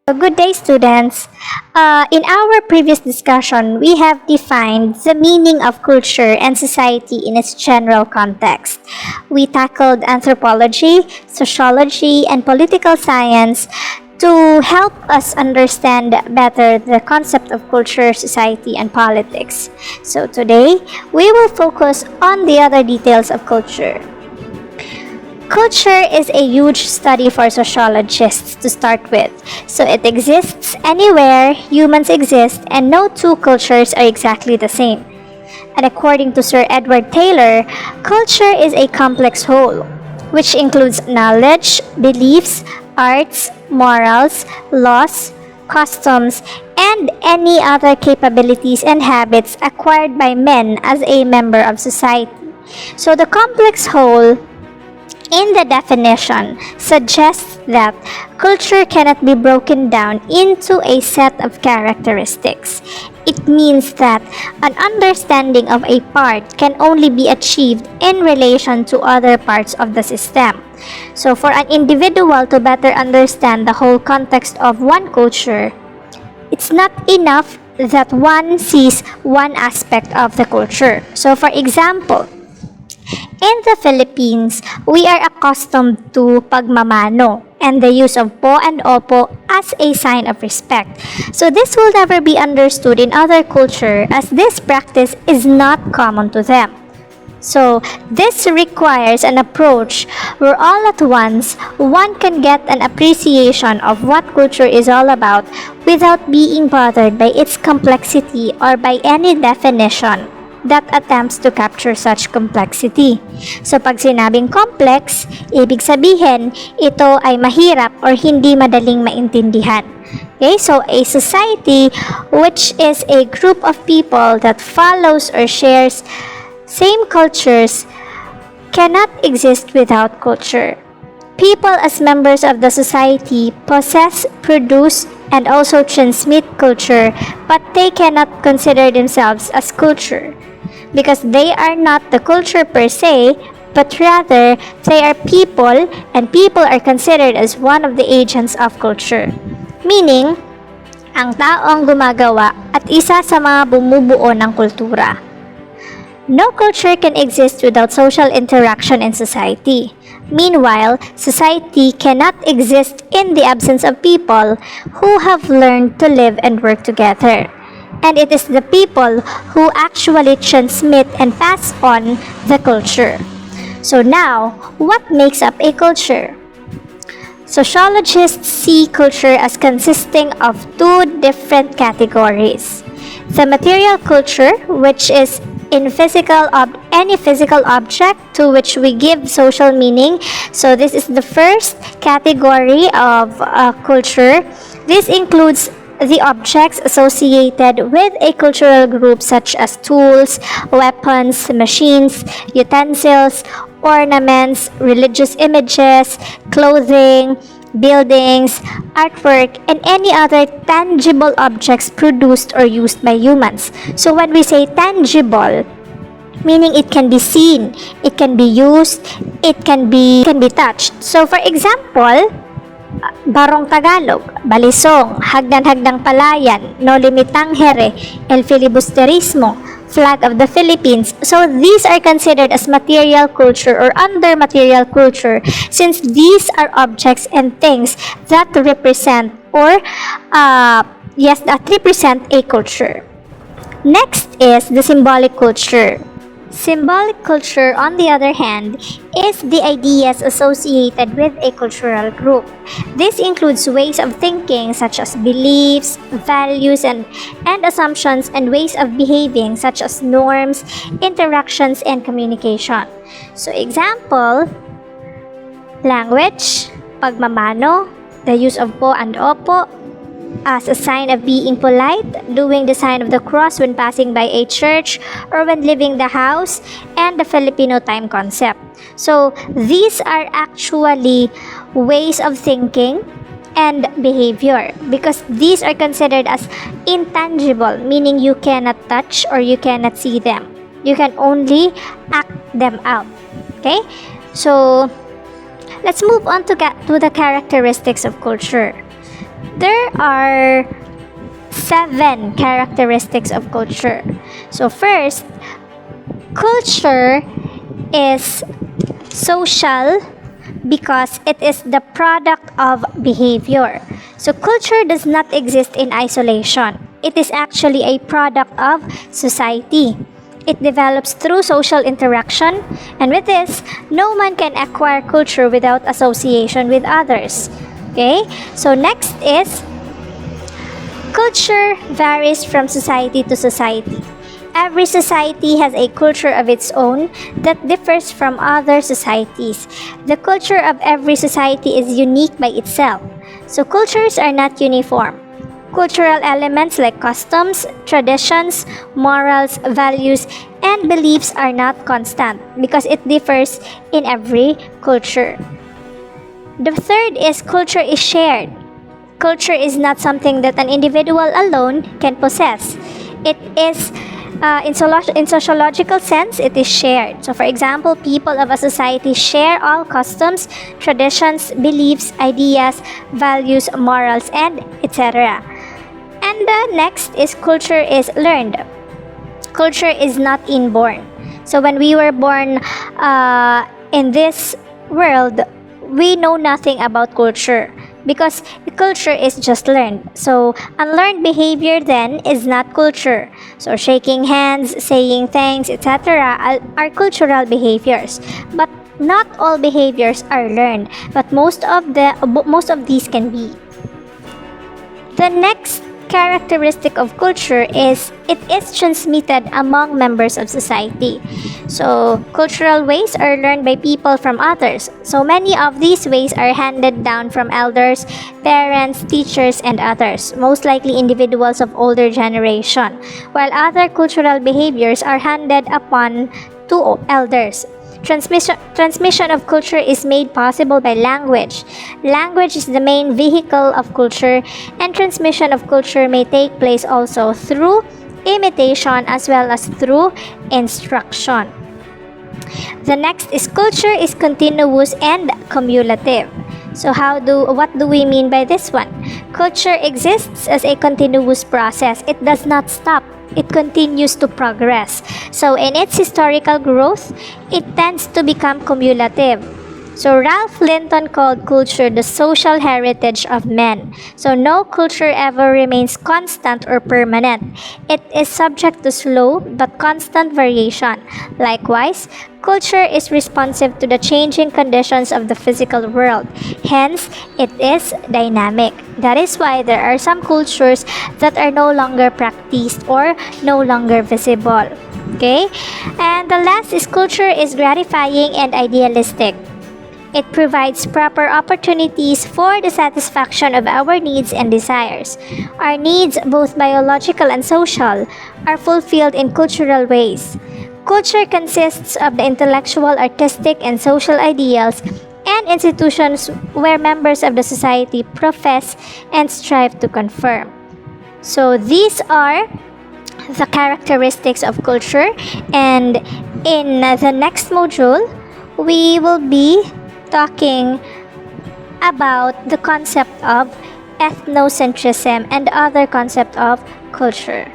Good day, students. In our previous discussion, we have defined the meaning of culture and society in its general context. We tackled anthropology, sociology, and political science to help us understand better the concept of culture, society, and politics. So today, we will focus on the other details of culture. Culture is a huge study for sociologists to start with. So it exists anywhere humans exist, and no two cultures are exactly the same. And according to Sir Edward Taylor, culture is a complex whole, which includes knowledge, beliefs, arts, morals, laws, customs, and any other capabilities and habits acquired by men as a member of society. So the complex whole in the definition suggests that culture cannot be broken down into a set of characteristics. It means that an understanding of a part can only be achieved in relation to other parts of the system. So for an individual to better understand the whole context of one culture, it's not enough that one sees one aspect of the culture. So for example, in the Philippines, we are accustomed to pagmamano and the use of po and opo as a sign of respect. So this will never be understood in other culture as this practice is not common to them. So this requires an approach where all at once one can get an appreciation of what culture is all about without being bothered by its complexity or by any definition that attempts to capture such complexity. So pag sinabing complex, ibig sabihin, ito ay mahirap or hindi madaling maintindihan. Okay, so a society which is a group of people that follows or shares same cultures cannot exist without culture. People as members of the society possess, produce, and also transmit culture, but they cannot consider themselves as culture, because they are not the culture per se, but rather they are people, and people are considered as one of the agents of culture. Meaning, ang taong gumagawa at isa sa mga bumubuo ng kultura. No culture can exist without social interaction in society. Meanwhile, society cannot exist in the absence of people who have learned to live and work together. And it is the people who actually transmit and pass on the culture. So now, what makes up a culture? Sociologists see culture as consisting of two different categories. The material culture, which is in any physical object to which we give social meaning. So this is the first category of culture. This includes the objects associated with a cultural group such as tools, weapons, machines, utensils, ornaments, religious images, clothing, buildings, artwork, and any other tangible objects produced or used by humans. So when we say tangible, meaning it can be seen, it can be used, it can be touched. So for example, Barong Tagalog, Balisong, Hagdan-Hagdang Palayan, No Limitang Here, El Filibusterismo, Flag of the Philippines. So these are considered as material culture or under material culture, since these are objects and things that represent or that represent a culture. Next is the symbolic culture. Symbolic culture, on the other hand, is the ideas associated with a cultural group. This includes ways of thinking such as beliefs, values, and assumptions, and ways of behaving such as norms, interactions, and communication. So example, language, pagmamano, the use of po and opo, as a sign of being polite, doing the sign of the cross when passing by a church or when leaving the house, and the Filipino time concept. So these are actually ways of thinking and behavior, because these are considered as intangible, meaning you cannot touch or you cannot see them. You can only act them out. Okay? So let's move on to the characteristics of culture. There are 7 characteristics of culture. So first, culture is social because it is the product of behavior. So culture does not exist in isolation. It is actually a product of society. It develops through social interaction, and with this, no one can acquire culture without association with others. Okay? So next is culture varies from society to society. Every society has a culture of its own that differs from other societies. The culture of every society is unique by itself. So cultures are not uniform. Cultural elements like customs, traditions, morals, values, and beliefs are not constant because it differs in every culture. The third is culture is shared. Culture is not something that an individual alone can possess. It is in sociological sense, it is shared. So, for example, people of a society share all customs, traditions, beliefs, ideas, values, morals, and etc. And the next is culture is learned. Culture is not inborn. So, when we were born in this world, we know nothing about culture because culture is just learned. So, unlearned behavior then is not culture. So, shaking hands, saying thanks, etc. are cultural behaviors. But not all behaviors are learned, but most of these can be. The next characteristic of culture is it is transmitted among members of society. So, cultural ways are learned by people from others. So, many of these ways are handed down from elders, parents, teachers, and others, most likely individuals of older generation, while other cultural behaviors are handed upon to elders. Transmission of culture is made possible by language. Language is the main vehicle of culture, and transmission of culture may take place also through imitation as well as through instruction. The next is culture is continuous and cumulative. So what do we mean by this one? Culture exists as a continuous process. It does not stop. It continues to progress. So in its historical growth, it tends to become cumulative. So Ralph Linton called culture the social heritage of men. So no culture ever remains constant or permanent. It is subject to slow but constant variation. Likewise, culture is responsive to the changing conditions of the physical world. Hence, it is dynamic. That is why there are some cultures that are no longer practiced or no longer visible. Okay? And the last is culture is gratifying and idealistic. It provides proper opportunities for the satisfaction of our needs and desires. Our needs, both biological and social, are fulfilled in cultural ways. Culture consists of the intellectual, artistic, and social ideals and institutions where members of the society profess and strive to confirm. So these are the characteristics of culture, and in the next module, we will be talking about the concept of ethnocentrism and other concept of culture.